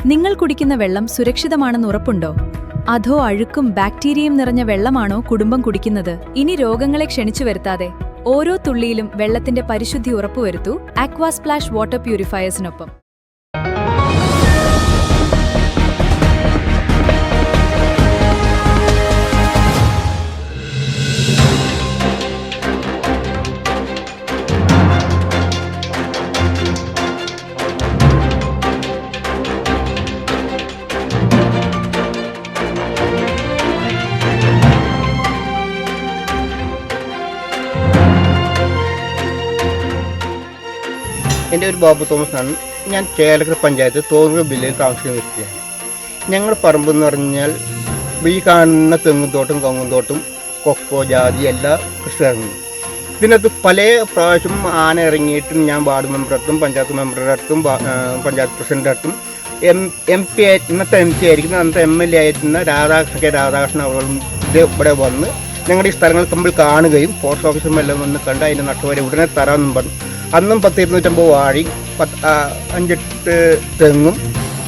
നിങ്ങൾ കുടിക്കുന്ന വെള്ളം സുരക്ഷിതമാണെന്ന് ഉറപ്പുണ്ടോ? അതോ അഴുക്കും ബാക്ടീരിയയും നിറഞ്ഞ വെള്ളമാണോ കുടുംബം കുടിക്കുന്നത്? ഇനി രോഗങ്ങളെ ക്ഷണിച്ചു വരുത്താതെ ഓരോ തുള്ളിയിലും വെള്ളത്തിന്റെ പരിശുദ്ധി ഉറപ്പുവരുത്തൂ ആക്വാ സ്പ്ലാഷ് വാട്ടർ പ്യൂരിഫയേഴ്സിനൊപ്പം. എൻ്റെ ഒരു ബാബു തോമസ് ആണ്. ഞാൻ ചേലക്കര പഞ്ചായത്ത് തോന്നൂർ വില്ലേജിൽ താമസിക്കുന്ന വ്യക്തിയാണ്. ഞങ്ങളുടെ പറമ്പെന്ന് പറഞ്ഞാൽ ഈ കാണുന്ന തെങ്ങും തോട്ടും കവുങ്ങും തോട്ടും കൊക്കോ ജാതി എല്ലാ കൃഷി ഇറങ്ങി. ഇതിനകത്ത് പല പ്രാവശ്യം ആന ഇറങ്ങിയിട്ടും ഞാൻ വാർഡ് മെമ്പറുടെ പഞ്ചായത്ത് മെമ്പറുടെ അടുത്തും പഞ്ചായത്ത് പ്രസിഡൻ്റെ അടുത്തും എം.പി. ഇന്നത്തെ എം.പി. ആയിരിക്കുന്ന അന്നത്തെ എം.എൽ.എ. ആയിരുന്ന രാധാകൃഷ്ണൻ അവരും ഇവിടെ വന്ന് ഞങ്ങളുടെ ഈ സ്ഥലങ്ങൾ തമ്മിൽ കാണുകയും പോസ്റ്റ് ഓഫീസും എല്ലാം വന്ന് കണ്ട് അതിൻ്റെ നട്ടുവരെ ഉടനെ തരാമെന്നും പറഞ്ഞു. അന്നും 10-250 വാഴയും 5-8 തെങ്ങും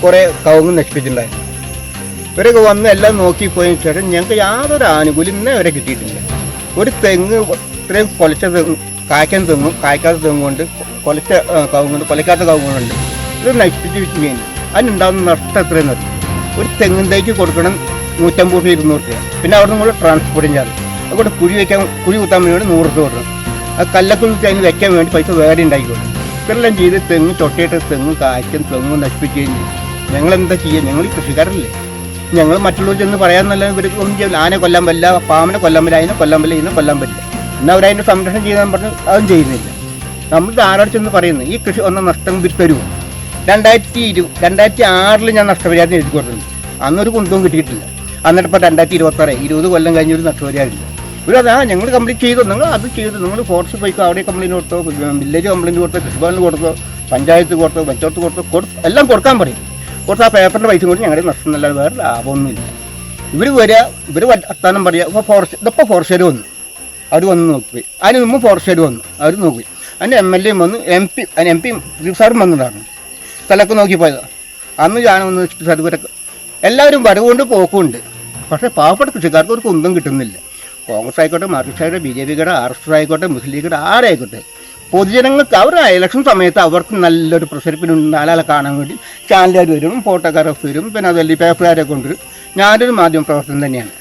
കുറേ കവുങ്ങും നശിപ്പിച്ചിട്ടുണ്ടായിരുന്നു. ഇവരൊക്കെ വന്ന് എല്ലാം നോക്കിപ്പോയതിന് ശേഷം ഞങ്ങൾക്ക് യാതൊരു ആനുകൂല്യം ഇന്നേ വരെ കിട്ടിയിട്ടില്ല. ഒരു തെങ്ങ് ഇത്രയും കൊലച്ച തെങ്ങ്, കായ്ക്കാൻ തെങ്ങും കായ്ക്കാത്ത തെങ്ങുകൊണ്ട്, കൊലച്ച കവുങ്ങുണ്ട് കൊലക്കാത്ത കവുങ്ങുണ്ട്, ഇത് നശിപ്പിച്ച് വിറ്റ് കഴിഞ്ഞു. അതിനുണ്ടാകുന്ന നഷ്ടം എത്രയും നിർത്തി. ഒരു തെങ്ങിൻ്റേക്ക് കൊടുക്കണം 150-200 രൂപ. പിന്നെ അവിടെ നിന്ന് ട്രാൻസ്പോർട്ടിങ് ചാർജ്. അതുകൊണ്ട് കുഴി കുത്താൻ വേണ്ടി 100 രൂപ കൊടുക്കണം. ആ കല്ലക്കുള്ളിൽ അതിന് വെക്കാൻ വേണ്ടി പൈസ വേറെ ഉണ്ടായിക്കോളും. ഇതെല്ലാം ചെയ്ത് തെങ്ങ് ചൊട്ടയിട്ട് തെങ്ങ് കായ്ക്കും തെങ്ങ് നശിപ്പിക്കുകയും ചെയ്യും. ഞങ്ങളെന്താ ചെയ്യുക? ഞങ്ങൾ കൃഷിക്കാരല്ലേ. ഞങ്ങൾ മറ്റുള്ളവർ ചെന്ന് പറയാമെന്നല്ല. ഇവർ ഒന്നും ചെയ്യില്ല. ആനെ കൊല്ലാൻ പറ്റില്ല, പാമ്പിനെ കൊല്ലാൻ പറ്റില്ല, അതിനെ കൊല്ലാൻ പറ്റില്ല, ഇതിനെ കൊല്ലാൻ പറ്റില്ല. എന്നാൽ അവരതിൻ്റെ സംരക്ഷണം ചെയ്യാൻ പറഞ്ഞ് അതും ചെയ്യുന്നില്ല. നമ്മൾ ആരോട് ചെന്ന് പറയുന്നത് ഈ കൃഷി ഒന്നും നഷ്ടം തരുമോ? 2006 ഞാൻ നഷ്ടപരിഹാരം എഴുതി കൊടുത്തിട്ടുണ്ട്. അന്നൊരു കുന്തവും കിട്ടിയിട്ടില്ല. എന്നിട്ട് ഇപ്പോൾ 2026 20 കൊല്ലം കഴിഞ്ഞൊരു നഷ്ടപരിഹാരമില്ല. ഇവരതാ ഞങ്ങൾ കംപ്ലീറ്റ് ചെയ്തു. നിങ്ങൾ അത് ചെയ്തു. നിങ്ങൾ ഫോറസ്റ്റ് പോയിക്കോ, അവിടെ കംപ്ലൈൻറ്റ് കൊടുത്തോ, വില്ലേജ് കംപ്ലൈൻറ്റ് കൊടുത്തോ, കൃഷിഭവനിൽ കൊടുത്തോ, പഞ്ചായത്ത് കൊടുത്തോ, പഞ്ചായത്ത് കൊടുത്തോ, എല്ലാം കൊടുക്കാൻ പറയും. കൊടുത്ത ആ പേപ്പറിൻ്റെ പൈസ കൊണ്ട് ഞങ്ങളുടെ നഷ്ടം എന്നല്ലാതെ വേറെ ലാഭമൊന്നുമില്ല. ഇവർ വരിക, ഇവർ വർത്താനം പറയുക. ഇപ്പോൾ ഇതിപ്പോൾ ഫോറസ്റ്റുകാർ വന്നു, അവർ വന്ന് നോക്കി. അതിന് മുമ്പ് ഫോറസ്റ്റുകാർ വന്നു, അവർ നോക്കി. അതിൻ്റെ എം.എൽ.എ. വന്നു, എം.പി. സാറും വന്നതാണ്. സ്ഥലമൊക്കെ നോക്കി പോയതാണ്. അന്ന് ഞാനൊന്ന് സാർ ഇവരൊക്കെ എല്ലാവരും വരവുകൊണ്ട് പോക്കുണ്ട്. പക്ഷേ പാവപ്പെട്ട കൃഷിക്കാർക്ക് ഒരു കുന്തം കിട്ടുന്നില്ല. കോൺഗ്രസ് ആയിക്കോട്ടെ, മാർക്സിസ്റ്റ് ആയിക്കോട്ടെ, BJP ആർഎസ്എസ് ആയിക്കോട്ടെ, മുസ്ലിം ലീഗ് ആരായിക്കോട്ടെ, പൊതുജനങ്ങൾക്ക് അവരുടെ ഇലക്ഷൻ സമയത്ത് അവർക്ക് നല്ലൊരു പ്രസരിപ്പിന് നാലാളെ കാണാൻ വേണ്ടി ചാനലുകാർ വരും, ഫോട്ടോഗ്രാഫ് വരും, പിന്നെ അതല്ല പേപ്പറുകാരെ കൊണ്ടുവരും. ഞാനൊരു മാധ്യമ പ്രവർത്തനം തന്നെയാണ്.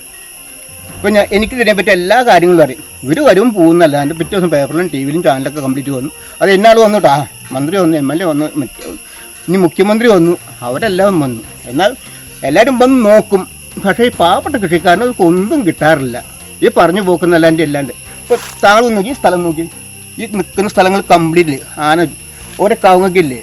അപ്പോൾ എനിക്ക് ഇതിനെപ്പറ്റി എല്ലാ കാര്യങ്ങളും അറിയും. ഇവർ വരും പോകുന്നല്ലാണ്ട് പിറ്റേ ദിവസം പേപ്പറിലും TV-യിലും ചാനലൊക്കെ കംപ്ലീറ്റ് വന്നു. അത് എന്നാൾ വന്നിട്ടാ മന്ത്രി വന്നു, MLA വന്നു, ഇനി മുഖ്യമന്ത്രി വന്നു, അവരെല്ലാം വന്നു. എന്നാൽ എല്ലാവരും വന്ന് നോക്കും. പക്ഷേ ഈ പാവപ്പെട്ട കൃഷിക്കാരന് അവർക്ക് ഒന്നും കിട്ടാറില്ല. ഈ പറഞ്ഞു പോക്കുന്നല്ലാണ്ട് അല്ലാണ്ട്. ഇപ്പോൾ താങ്കൾ നോക്കി സ്ഥലം നോക്കി, ഈ നിൽക്കുന്ന സ്ഥലങ്ങൾ കംപ്ലീറ്റ് ആന ഓരോ കവുങ്ങക്കില്ലേ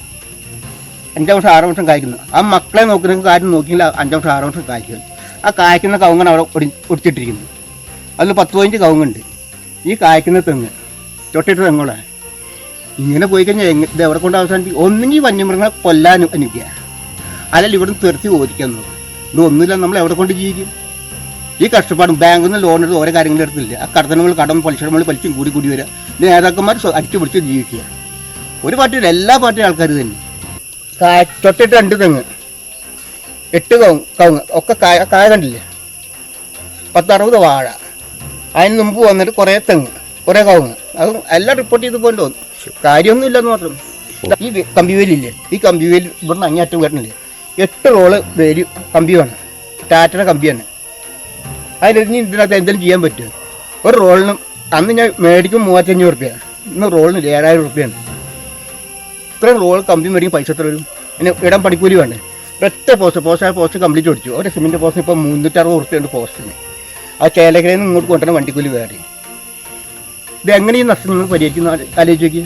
5 വർഷം 6 വർഷം കായ്ക്കുന്നു. ആ മക്കളെ നോക്കുന്ന കാര്യം നോക്കിയില്ല 5 വർഷം 6 വർഷം കായ്ക്കുന്നു. ആ കായ്ക്കുന്ന കവുങ്ങാണ് അവിടെ ഒടിച്ചിട്ടിരിക്കുന്നത്. അതിൽ 10-15 കവുങ്ങുണ്ട്. ഈ കായ്ക്കുന്ന തെങ്ങ് ചൊട്ടിട്ട് തെങ്ങോളെ ഇങ്ങനെ പോയി കഴിഞ്ഞാൽ ഇത് എവിടെ കൊണ്ട് അവസാനിപ്പിക്കും? ഒന്നെങ്കിൽ വന്യമൃഗങ്ങളെ കൊല്ലാനും അനുവദിക്കുക, അല്ലെങ്കിൽ ഇവിടുന്ന് തീർത്തി ഓടിക്കാൻ നോക്കും. ഇതൊന്നുമില്ല, നമ്മൾ എവിടെ കൊണ്ട് ജീവിക്കും? ഈ കഷ്ടപ്പാടും ബാങ്കിൽ നിന്ന് ലോൺ എടുത്ത് ഓരോ കാര്യങ്ങളും എടുത്തില്ല. ആ കടത്തനങ്ങൾ കടം പലിശകൾ പലിശയും കൂടി വരിക. ഇത് നേതാക്കന്മാർ അടിച്ചു പിടിച്ച് ജീവിക്കുക. ഒരു പാർട്ടിയുടെ എല്ലാ പാർട്ടിയും ആൾക്കാർ തന്നെ. ചൊട്ടിട്ട് 2 തെങ്ങ് 8 കവുങ്ങ് ഒക്കെ കായ കണ്ടില്ലേ, 10-60 വാഴ. അതിന് മുമ്പ് വന്നിട്ട് കുറേ തെങ്ങ് കുറേ കവുങ്ങ്. അത് എല്ലാം റിപ്പോർട്ട് ചെയ്ത് കൊണ്ട് വന്നു. കാര്യമൊന്നുമില്ലെന്ന് മാത്രം. ഈ കമ്പിവേലില്ലേ, ഈ കമ്പിവേലി ഇവിടുന്ന് അങ്ങേറ്റം വരണില്ലേ, 8 റോള് വേലി കമ്പി വേണം. ടാറ്റയുടെ കമ്പിയാണ്. അതിലിഞ്ഞ് ഇതിനകത്ത് എന്തെങ്കിലും ചെയ്യാൻ പറ്റുമോ? ഒരു റോളിന് അന്ന് ഞാൻ മേടിക്കും 3500 രൂപ, ഇന്ന് റോളിന് 7000 രൂപയാണ്. ഇത്രയും റോൾ കമ്പി മേടിക്കും പൈസ എത്ര വരും? പിന്നെ ഇടാൻ പണിക്കൂലി വേണ്ടേ? ഒറ്റ പോസ്റ്റ് കംപ്ലീറ്റ് ഓടിച്ചു. ഒരു സിമെൻറ്റ് പോസ്റ്റ് ഇപ്പോൾ 360 രൂപയുണ്ട് പോസ്റ്റിന്. ആ ചേലക്കരയിൽ നിന്ന് ഇങ്ങോട്ട് കൊണ്ടുവരുന്ന വണ്ടിക്കൂലി വേറെ. ഇതെങ്ങനെ ഈ നഷ്ടം നിങ്ങൾ പരിഹരിക്കുന്ന ആലോചിച്ച് നോക്കി.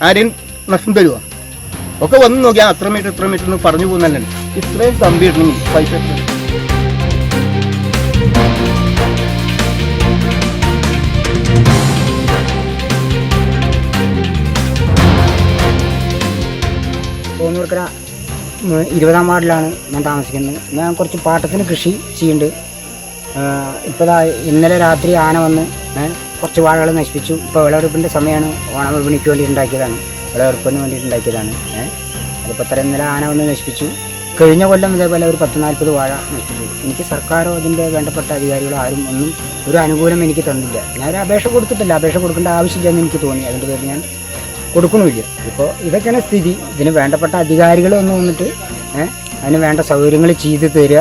ആരെയും നഷ്ടം തരുമോ? ഒക്കെ വന്ന് നോക്കിയാൽ അത്ര മീറ്റർ എന്ന് പറഞ്ഞു പോകുന്നല്ലേ. ഇത്രയും കമ്പി ഇടണമെങ്കിൽ പൈസ തോന്നൂർക്കര 20-ാം വാർഡിലാണ് ഞാൻ താമസിക്കുന്നത്. ഞാൻ കുറച്ച് പാട്ടത്തിന് കൃഷി ചെയ്യുന്നുണ്ട്. ഇപ്പോൾ ഇന്നലെ രാത്രി ആന വന്ന് കുറച്ച് വാഴകൾ നശിപ്പിച്ചു. ഇപ്പോൾ വിളവെടുപ്പിൻ്റെ സമയമാണ്. ഓണം വിപണിക്ക് വേണ്ടി ഉണ്ടാക്കിയതാണ്, വിളവെടുപ്പിന് വേണ്ടിയിട്ട് ഉണ്ടാക്കിയതാണ്. അതിപ്പോൾ ഇന്നലെ ആന വന്ന് നശിപ്പിച്ചു. കഴിഞ്ഞ കൊല്ലം ഇതേപോലെ ഒരു 10-40 വാഴ നഷ്ടപ്പെട്ടു. എനിക്ക് സർക്കാരോ അതിൻ്റെ വേണ്ടപ്പെട്ട അധികാരികളോ ആരും ഒന്നും ഒരു അനുകൂലം എനിക്ക് തന്നില്ല. ഞാനൊരു അപേക്ഷ കൊടുത്തിട്ടില്ല, അപേക്ഷ കൊടുക്കേണ്ട ആവശ്യമില്ലെന്ന് എനിക്ക് തോന്നി. അതിൻ്റെ പേരിൽ ഞാൻ കൊടുക്കണമില്ല. ഇപ്പോൾ ഇതൊക്കെയാണ് സ്ഥിതി. ഇതിന് വേണ്ടപ്പെട്ട അധികാരികളൊന്നും വന്നിട്ട് അതിന് വേണ്ട സൗകര്യങ്ങൾ ചെയ്ത് തരിക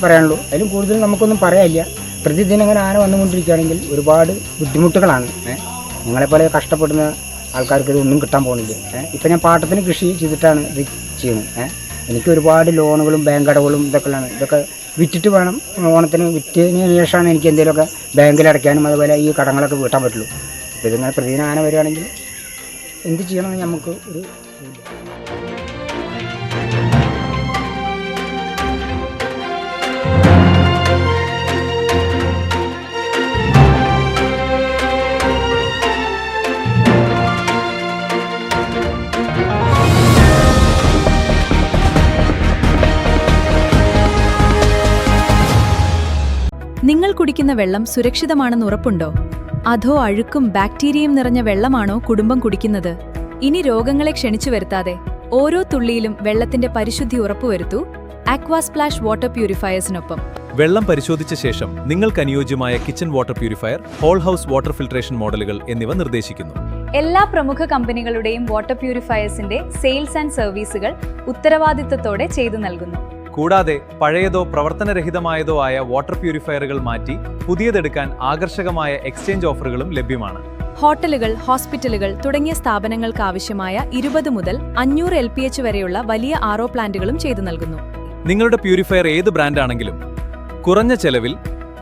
പറയാനുള്ളൂ. അതിലും കൂടുതൽ നമുക്കൊന്നും പറയാനില്ല. പ്രതിദിനം ഇങ്ങനെ ആന വന്നുകൊണ്ടിരിക്കുകയാണെങ്കിൽ ഒരുപാട് ബുദ്ധിമുട്ടുകളാണ്. നിങ്ങളെപ്പോലെ കഷ്ടപ്പെടുന്ന ആൾക്കാർക്ക് ഇതൊന്നും കിട്ടാൻ പോകുന്നില്ല. ഇപ്പം ഞാൻ പാട്ടത്തിന് കൃഷി ചെയ്തിട്ടാണ് ഇത് ചെയ്യുന്നത്. എനിക്ക് ഒരുപാട് ലോണുകളും ബാങ്ക് അടവുകളും ഇതൊക്കെയാണ്. ഇതൊക്കെ വിറ്റിട്ട് വേണം ഓണത്തിന് വിറ്റതിന് ശേഷമാണ് എനിക്ക് എന്തെങ്കിലുമൊക്കെ ബാങ്കിൽ അടയ്ക്കാനും അതുപോലെ ഈ കടങ്ങളൊക്കെ വീട്ടാൻ പറ്റുള്ളൂ. അപ്പോൾ ഇതിങ്ങനെ പ്രതിദിനം ആന വരികയാണെങ്കിൽ എന്ത് ചെയ്യണമെന്ന് നമുക്ക് ഒരു നിങ്ങൾ കുടിക്കുന്ന വെള്ളം സുരക്ഷിതമാണെന്ന് ഉറപ്പുണ്ടോ? അതോ അഴുക്കും ബാക്ടീരിയയും നിറഞ്ഞ വെള്ളമാണോ കുടുംബം കുടിക്കുന്നത്? ഇനി രോഗങ്ങളെ ക്ഷണിച്ചു വരുത്താതെ ഓരോ തുള്ളിയിലും വെള്ളത്തിന്റെ പരിശുദ്ധി ഉറപ്പുവരുത്തൂ ആക്വാസ്പ്ലാഷ് വാട്ടർ പ്യൂരിഫയേഴ്സിനൊപ്പം. വെള്ളം പരിശോധിച്ച ശേഷം നിങ്ങൾക്ക് അനുയോജ്യമായ kitchen water purifier, whole house water filtration മോഡലുകൾ എന്നിവ നിർദ്ദേശിക്കുന്നു. എല്ലാ പ്രമുഖ കമ്പനികളുടെയും വാട്ടർ പ്യൂരിഫയേഴ്സിന്റെ സെയിൽസ് ആൻഡ് സർവീസുകൾ ഉത്തരവാദിത്തത്തോടെ ചെയ്തു നൽകുന്നു. കൂടാതെ പഴയതോ പ്രവർത്തനരഹിതമായതോ ആയ വാട്ടർ പ്യൂരിഫയറുകൾ മാറ്റി പുതിയതെടുക്കാൻ ആകർഷകമായ എക്സ്ചേഞ്ച് ഓഫറുകളും ലഭ്യമാണ്. ഹോട്ടലുകൾ, ഹോസ്പിറ്റലുകൾ തുടങ്ങിയ സ്ഥാപനങ്ങൾക്ക് ആവശ്യമായ 20 മുതൽ 500 LPH വരെയുള്ള വലിയ RO പ്ലാന്റുകളും ചെയ്തു നൽകുന്നു. നിങ്ങളുടെ പ്യൂരിഫയർ ഏത് ബ്രാൻഡാണെങ്കിലും കുറഞ്ഞ ചെലവിൽ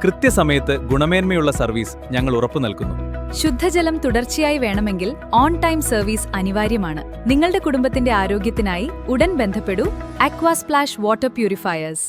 കൃത്യസമയത്ത് ഗുണമേന്മയുള്ള സർവീസ് ഞങ്ങൾ ഉറപ്പു നൽകുന്നു. ശുദ്ധജലം തുടർച്ചയായി വേണമെങ്കിൽ ഓൺ ടൈം സർവീസ് അനിവാര്യമാണ്. നിങ്ങളുടെ കുടുംബത്തിന്റെ ആരോഗ്യത്തിനായി ഉടൻ ബന്ധപ്പെടൂ ആക്വാസ്പ്ലാഷ് വാട്ടർ പ്യൂരിഫയേഴ്സ്.